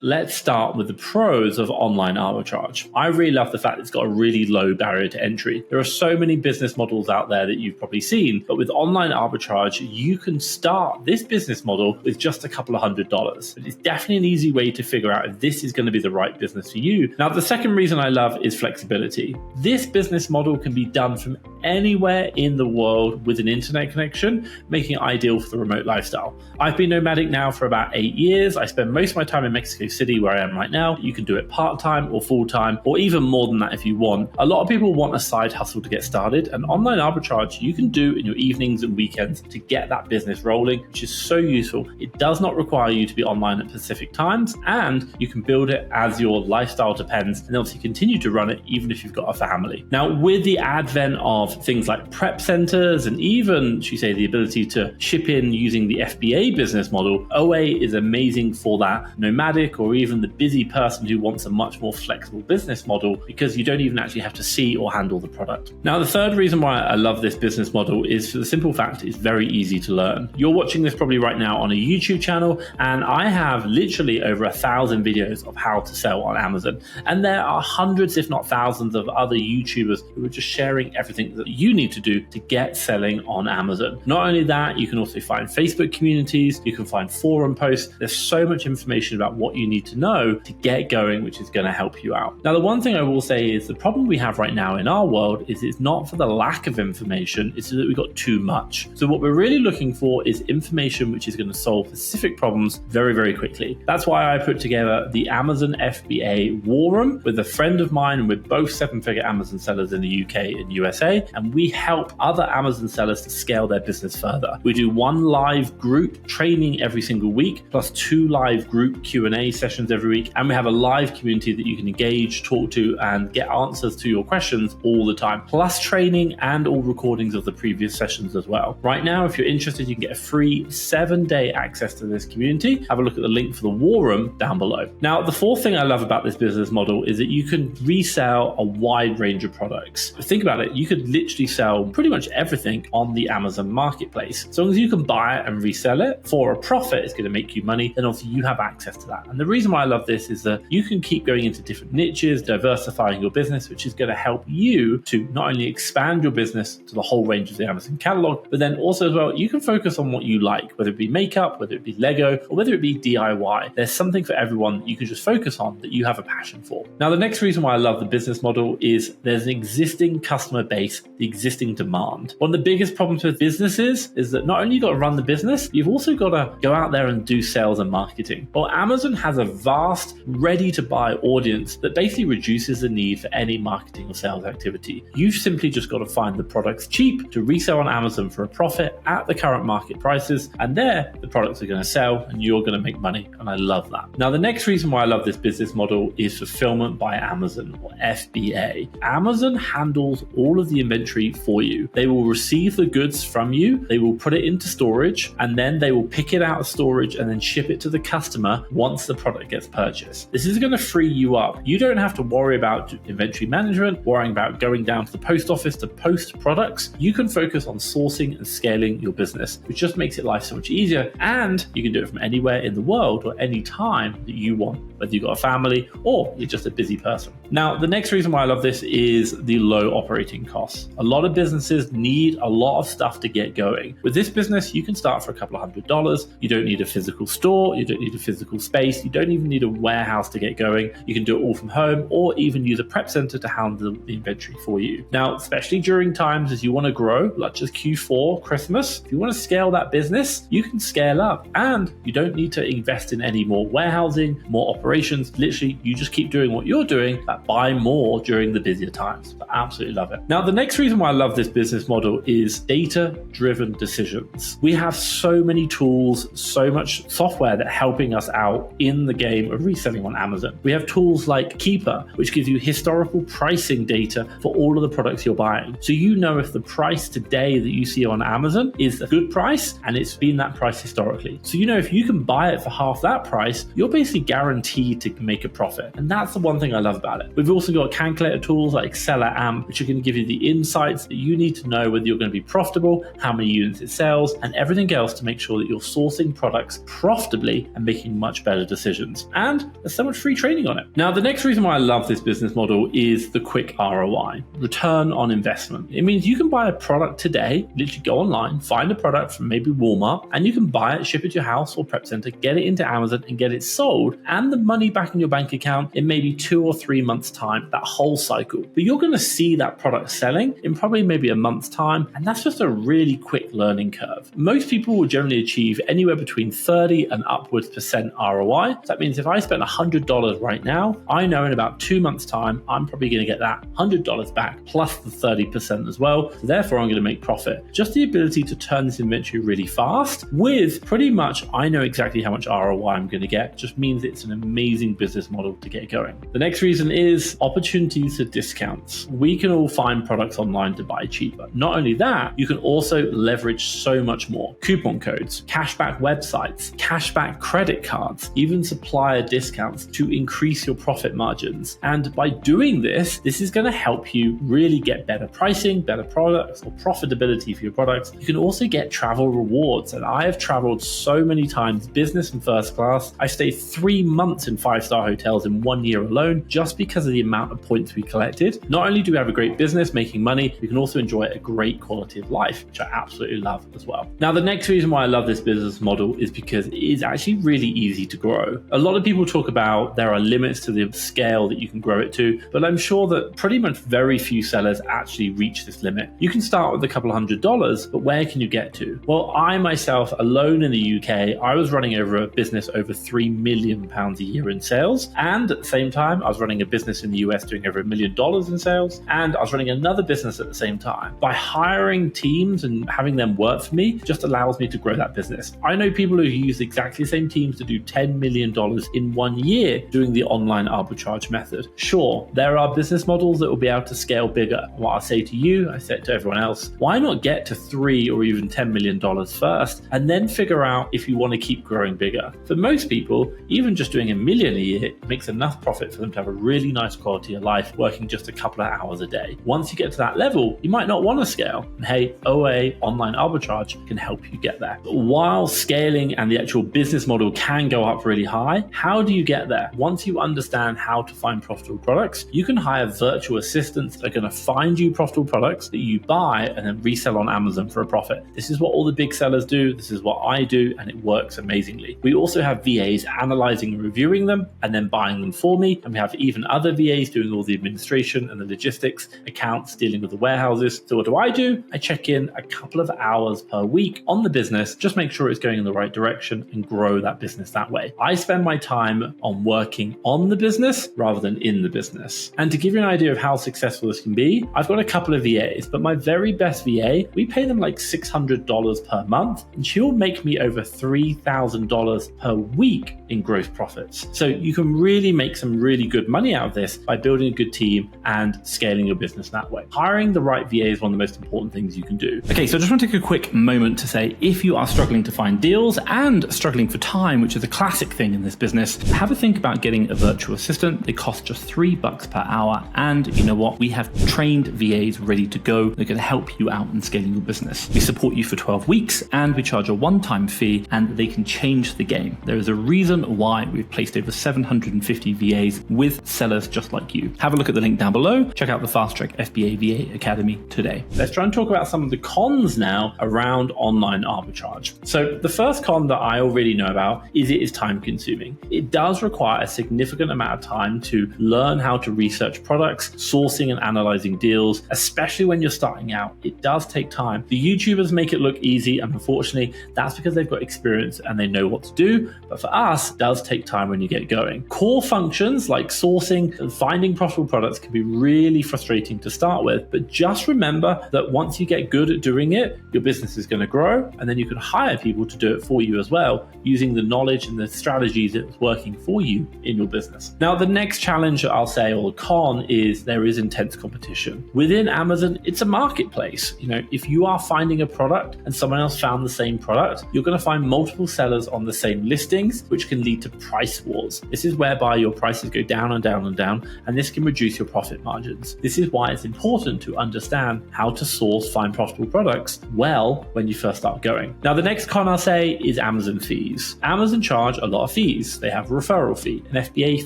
Let's start with the pros of online arbitrage. I really love the fact it's got a really low barrier to entry. There are so many business models out there that you've probably seen, but with online arbitrage, you can start this business model with just a couple of $100. But it's definitely an easy way to figure out if this is going to be the right business for you. Now, the second reason I love is flexibility. This business model can be done from anywhere in the world with an internet connection, making it ideal for the remote lifestyle. I've been nomadic now for about 8 years. I spend most of my time in Mexico City, where I am right now. You can do it part-time or full-time, or even more than that if you want. A lot of people want a side hustle to get started, and online arbitrage you can do in your evenings and weekends to get that business rolling, which is so useful. It does not require you to be online at specific times, and you can build it as your lifestyle depends, and obviously continue to run it even if you've got a family. Now, with the advent of things like prep centers and even, should we say, the ability to ship in using the FBA business model, OA is amazing for that nomadic or even the busy person who wants a much more flexible business model, because you don't even actually have to see or handle the product. Now, the third reason why I love this business model is for the simple fact it's very easy to learn. You're watching this probably right now on a YouTube channel, and I have literally over 1,000 videos of how to sell on Amazon. And there are hundreds, if not thousands, of other YouTubers who are just sharing everything that you need to do to get selling on Amazon. Not only that, you can also find Facebook communities, you can find forum posts. There's so much information about what you need to know to get going, which is going to help you out. Now, the one thing I will say is the problem we have right now in our world is it's not for the lack of information, it's that we've got too much. So what we're really looking for is information which is going to solve specific problems very, very quickly. That's why I put together the Amazon FBA War Room with a friend of mine, and we're both 7-figure Amazon sellers in the UK and USA, and we help other Amazon sellers to scale their business further. We do 1 live group training every single week, plus 2 live group Q&A sessions every week, and we have a live community that you can engage, talk to, and get answers to your questions all the time, plus training and all recordings of the previous sessions as well. Right now, if you're interested, you can get a free 7-day access to this community. Have a look at the link for the War Room down below. Now, the fourth thing I love about this business model is that you can resell a wide range of products. Think about it, you could literally sell pretty much everything on the Amazon marketplace. As long as you can buy it and resell it for a profit, it's going to make you money, then obviously you have access to that. And the reason why I love this is that you can keep going into different niches, diversifying your business, which is going to help you to not only expand your business to the whole range of the Amazon catalog, but then also as well, you can focus on what you like, whether it be makeup, whether it be Lego, or whether it be DIY. There's something for everyone that you can just focus on that you have a passion for. Now, the next reason why I love the business model is there's an existing customer base, the existing demand. One of the biggest problems with businesses is that not only you've got to run the business, you've also got to go out there and do sales and marketing. Well, Amazon has a vast, ready-to-buy audience that basically reduces the need for any marketing or sales activity. You've simply just got to find the products cheap to resell on Amazon for a profit at the current market prices, and there the products are going to sell and you're going to make money, and I love that. Now, the next reason why I love this business model is fulfillment by Amazon, or FBA. Amazon handles all of the inventory for you. They will receive the goods from you, they will put it into storage, and then they will pick it out of storage and then ship it to the customer once the product gets purchased. This is going to free you up. You don't have to worry about inventory management, worrying about going down to the post office to post products. You can focus on sourcing and scaling your business, which just makes it life so much easier, and you can do it from anywhere in the world or any time that you want, whether you've got a family or you're just a busy person. Now, the next reason why I love this is the low operating costs. A lot of businesses need a lot of stuff to get going. With this business, you can start for a couple of $100. You don't need a physical store, you don't need a physical space, you don't even need a warehouse to get going. You can do it all from home, or even use a prep center to handle the inventory for you. Now, especially during times as you want to grow, like just Q4, Christmas, if you want to scale that business, you can scale up, and you don't need to invest in any more warehousing, more operations. Literally, you just keep doing what you're doing, but buy more during the busier times. I absolutely love it. Now, the next reason why I love this business model is data-driven decisions. We have so many tools, so much software that are helping us out in the game of reselling on Amazon. We have tools like Keeper, which gives you historical pricing data for all of the products you're buying. So you know if the price today that you see on Amazon is a good price, and it's been that price historically. So you know if you can buy it for half that price, you're basically guaranteed to make a profit. And that's the one thing I love about it. We've also got calculator tools like Seller Amp, which are going to give you the insights that you need to know whether you're going to be profitable, how many units it sells, and everything else to make sure that you're sourcing products profitably and making much better decisions. decisions. And there's so much free training on it. Now, the next reason why I love this business model is the quick ROI, return on investment. It means you can buy a product today, literally go online, find a product from maybe Walmart, and you can buy it, ship it to your house or prep center, get it into Amazon and get it sold, and the money back in your bank account in maybe 2 or 3 months' time, that whole cycle. But you're going to see that product selling in probably maybe a month's time, and that's just a really quick learning curve. Most people will generally achieve anywhere between 30 and upwards % ROI. So that means if I spend $100 right now, I know in about 2 months' time, I'm probably going to get that $100 back plus the 30% as well. So therefore, I'm going to make profit. Just the ability to turn this inventory really fast with pretty much, I know exactly how much ROI I'm going to get, just means it's an amazing business model to get going. The next reason is opportunities for discounts. We can all find products online to buy cheaper. Not only that, you can also leverage so much more. Coupon codes, cashback websites, cashback credit cards, even supplier discounts to increase your profit margins. And by doing this is going to help you really get better pricing, better products, or profitability for your products. You can also get travel rewards. And I have traveled so many times, business and first class. I stayed 3 months in 5-star hotels in 1 year alone, just because of the amount of points we collected. Not only do we have a great business making money, we can also enjoy a great quality of life, which I absolutely love as well. Now, the next reason why I love this business model is because it is actually really easy to grow. A lot of people talk about there are limits to the scale that you can grow it to, but I'm sure that pretty much very few sellers actually reach this limit. You can start with a couple of $100, but where can you get to? Well, I myself, alone in the UK, I was running over a business over £3 million a year in sales. And at the same time, I was running a business in the US doing over $1 million in sales. And I was running another business at the same time. By hiring teams and having them work for me just allows me to grow that business. I know people who use exactly the same teams to do $10 million in 1 year doing the online arbitrage method. Sure, there are business models that will be able to scale bigger. What I say to you, I say it to everyone else, why not get to $3 or even $10 million first and then figure out if you want to keep growing bigger? For most people, even just doing $1 million a year makes enough profit for them to have a really nice quality of life working just a couple of hours a day. Once you get to that level, you might not want to scale. And hey, OA, online arbitrage, can help you get there. But while scaling and the actual business model can go up really high, how do you get there? Once you understand how to find profitable products, you can hire virtual assistants that are going to find you profitable products that you buy and then resell on Amazon for a profit. This is what all the big sellers do. This is what I do, and it works amazingly. We also have VAs analyzing and reviewing them and then buying them for me. And we have even other VAs doing all the administration and the logistics, accounts, dealing with the warehouses. So what do? I check in a couple of hours per week on the business, just make sure it's going in the right direction and grow that business that way. I spend my time on working on the business rather than in the business. And to give you an idea of how successful this can be, I've got a couple of VAs, but my very best VA, we pay them like $600 per month, and she'll make me over $3,000 per week in gross profits. So you can really make some really good money out of this by building a good team and scaling your business that way. Hiring the right VA is one of the most important things you can do. Okay, so I just want to take a quick moment to say, if you are struggling to find deals and struggling for time, which is a classic thing in this business, have a think about getting a virtual assistant. They cost just $3 per hour. And you know what? We have trained VAs ready to go. They're going to help you out in scaling your business. We support you for 12 weeks and we charge a one-time fee, and they can change the game. There is a reason why we've placed over 750 VAs with sellers just like you. Have a look at the link down below. Check out the FastTrackFBA VA Academy today. Let's try and talk about some of the cons now around online arbitrage. So the first con that I already know about is it is time consuming. It does require a significant amount of time to learn how to research products, sourcing and analyzing deals, especially when you're starting out. It does take time. The YouTubers make it look easy, and unfortunately, that's because they've got experience and they know what to do. But for us, it does take time when you get going. Core functions like sourcing and finding profitable products can be really frustrating to start with, but just remember that once you get good at doing it, your business is going to grow, and then you can hire people to do it for you as well, using the knowledge and the strategies that's working for you in your business. Now, the next challenge I'll say, or con, is there is intense competition. Within Amazon, it's a marketplace. You know, if you are finding a product and someone else found the same product, you're going to find multiple sellers on the same listings, which can lead to price wars. This is whereby your prices go down and down and down, and this can reduce your profit margins. This is why it's important to understand how to find profitable products well when you first start going. Now, the next con I'll say is Amazon fees. Amazon charge a lot of fees fees. They have a referral fee, an FBA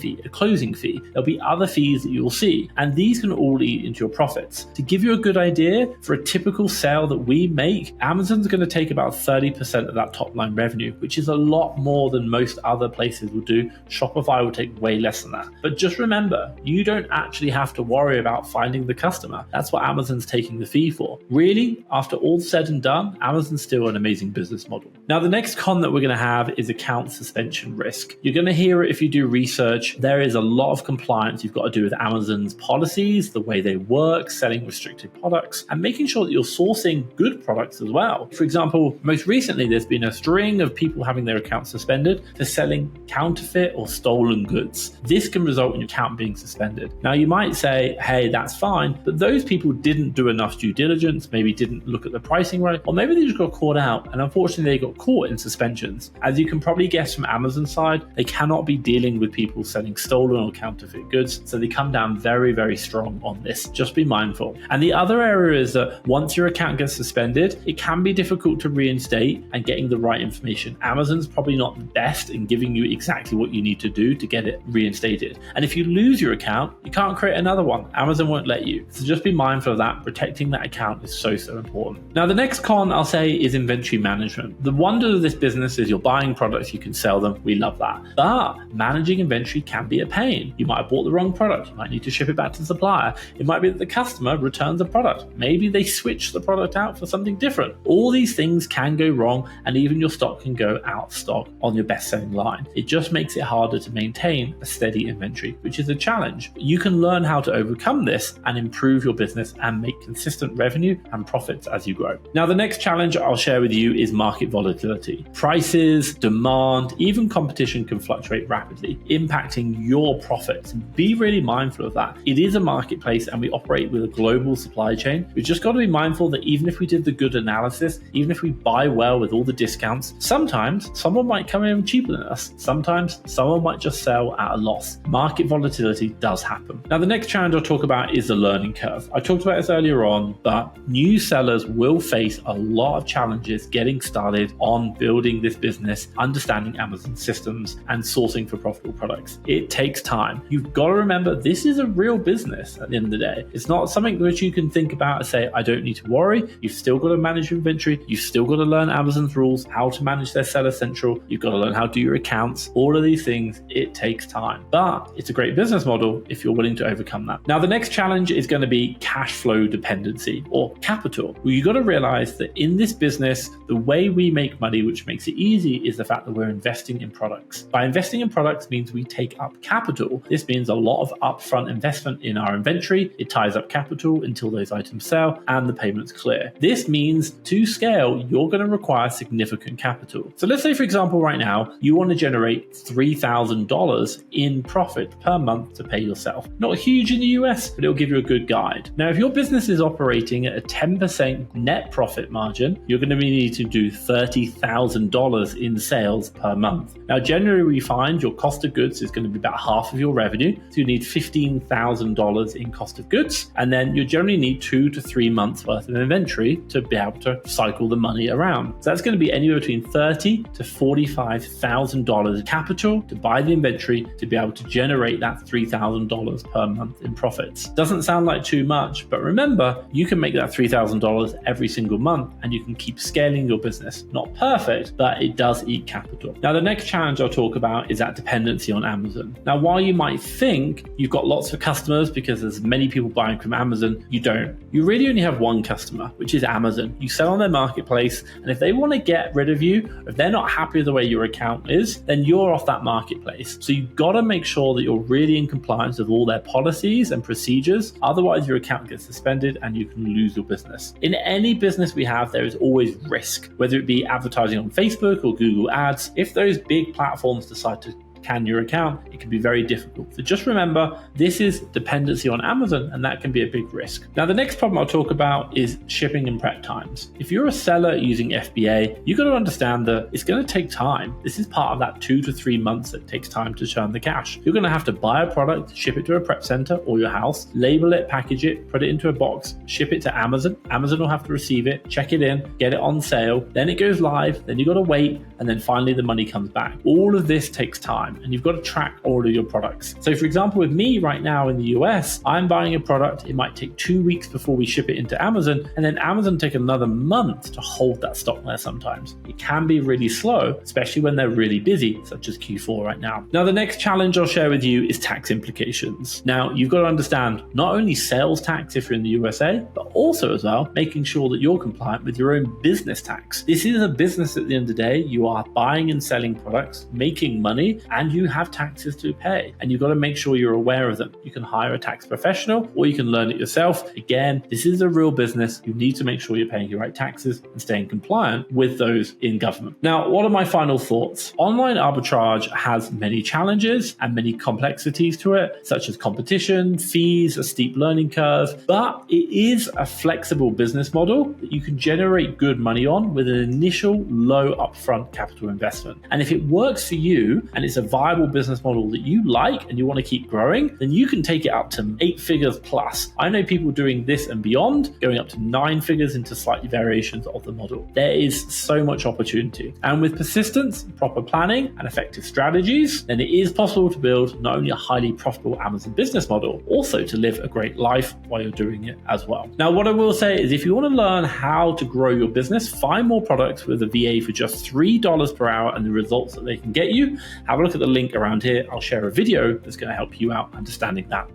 fee, a closing fee. There'll be other fees that you'll see, and these can all eat into your profits. To give you a good idea, for a typical sale that we make, Amazon's going to take about 30% of that top line revenue, which is a lot more than most other places will do. Shopify will take way less than that. But just remember, you don't actually have to worry about finding the customer. That's what Amazon's taking the fee for. Really, after all said and done, Amazon's still an amazing business model. Now, the next con that we're going to have is account suspension risk. You're going to hear it if you do research. There is a lot of compliance you've got to do with Amazon's policies, the way they work, selling restricted products, and making sure that you're sourcing good products as well. For example, most recently, there's been a string of people having their accounts suspended for selling counterfeit or stolen goods. This can result in your account being suspended. Now, you might say, hey, that's fine, but those people didn't do enough due diligence, maybe didn't look at the pricing right, or maybe they just got caught out, and unfortunately, they got caught in suspensions. As you can probably guess from Amazon's side, they cannot be dealing with people selling stolen or counterfeit goods, so they come down very, very strong on this. Just be mindful. And the other area is that once your account gets suspended, it can be difficult to reinstate and getting the right information. Amazon's probably not the best in giving you exactly what you need to do to get it reinstated. And if you lose your account, you can't create another one. Amazon won't let you. So just be mindful of that. Protecting that account is so important. Now, the next con I'll say is inventory management. The wonder of this business is you're buying products, you can sell them. We love that. But managing inventory can be a pain. You might have bought the wrong product. You might need to ship it back to the supplier. It might be that the customer returns a product. Maybe they switch the product out for something different. All these things can go wrong, and even your stock can go out of stock on your best-selling line. It just makes it harder to maintain a steady inventory, which is a challenge. You can learn how to overcome this and improve your business and make consistent revenue and profits as you grow. Now, the next challenge I'll share with you is market volatility. Prices, demand, even competition can fluctuate rapidly, impacting your profits. Be really mindful of that. It is a marketplace and we operate with a global supply chain. We've just got to be mindful that even if we did the good analysis, even if we buy well with all the discounts, sometimes someone might come in cheaper than us. Sometimes someone might just sell at a loss. Market volatility does happen. Now, the next challenge I'll talk about is the learning curve. I talked about this earlier on, but new sellers will face a lot of challenges getting started on building this business, understanding Amazon systems, and sourcing for profitable products. It takes time. You've got to remember this is a real business at the end of the day. It's not something which you can think about and say, I don't need to worry. You've still got to manage your inventory. You've still got to learn Amazon's rules, how to manage their seller central. You've got to learn how to do your accounts. All of these things, it takes time, but it's a great business model if you're willing to overcome that. Now, the next challenge is going to be cash flow dependency or capital. Well, you've got to realize that in this business, the way we make money, which makes it easy, is the fact that we're investing in products. By investing in products means we take up capital. This means a lot of upfront investment in our inventory. It ties up capital until those items sell and the payments clear. This means to scale, you're going to require significant capital. So let's say, for example, right now, you want to generate $3,000 in profit per month to pay yourself. Not huge in the US, but it'll give you a good guide. Now, if your business is operating at a 10% net profit margin, you're going to need to do $30,000 in sales per month. Now, generally, we find your cost of goods is going to be about half of your revenue. So you need $15,000 in cost of goods. And then you generally need 2 to 3 months worth of inventory to be able to cycle the money around. So that's going to be anywhere between $30,000 to $45,000 capital to buy the inventory to be able to generate that $3,000 per month in profits. Doesn't sound like too much, but remember, you can make that $3,000 every single month and you can keep scaling your business. Not perfect, but it does eat capital. Now, the next challenge I'll talk about is that dependency on Amazon. Now, while you might think you've got lots of customers because there's many people buying from Amazon, you don't. You really only have one customer, which is Amazon. You sell on their marketplace, and if they want to get rid of you, if they're not happy with the way your account is, then you're off that marketplace. So you've got to make sure that you're really in compliance with all their policies and procedures. Otherwise, your account gets suspended and you can lose your business. In any business we have, there is always risk, whether it be advertising on Facebook or Google Ads. If those big platforms decide to can your account, it can be very difficult. So just remember, this is dependency on Amazon, and that can be a big risk. Now, the next problem I'll talk about is shipping and prep times. If you're a seller using FBA, you've got to understand that it's going to take time. This is part of that 2 to 3 months that it takes time to turn the cash. You're going to have to buy a product, ship it to a prep center or your house, label it, package it, put it into a box, ship it to Amazon. Amazon will have to receive it, check it in, get it on sale, then it goes live, then you've got to wait, and then finally the money comes back. All of this takes time, and you've got to track all of your products. So for example, with me right now in the US, I'm buying a product, it might take 2 weeks before we ship it into Amazon, and then Amazon take another month to hold that stock there sometimes. It can be really slow, especially when they're really busy, such as Q4 right now. Now, the next challenge I'll share with you is tax implications. Now, you've got to understand not only sales tax if you're in the USA, but also as well, making sure that you're compliant with your own business tax. This is a business at the end of the day. You are buying and selling products, making money, and you have taxes to pay. And you've got to make sure you're aware of them. You can hire a tax professional or you can learn it yourself. Again, this is a real business. You need to make sure you're paying your right taxes and staying compliant with those in government. Now, what are my final thoughts? Online arbitrage has many challenges and many complexities to it, such as competition, fees, a steep learning curve, but it is a flexible business model that you can generate good money on with an initial low upfront capital investment. And if it works for you and it's a viable business model that you like and you want to keep growing, then you can take it up to 8 figures plus. I know people doing this and beyond, going up to 9 figures into slightly variations of the model. There is so much opportunity. And with persistence, proper planning, and effective strategies, then it is possible to build not only a highly profitable Amazon business model, also to live a great life while you're doing it as well. Now, what I will say is if you want to learn how to grow your business, find more products with a VA for just $3 per hour and the results that they can get you, have a look at the link around here. I'll share a video that's going to help you out understanding that.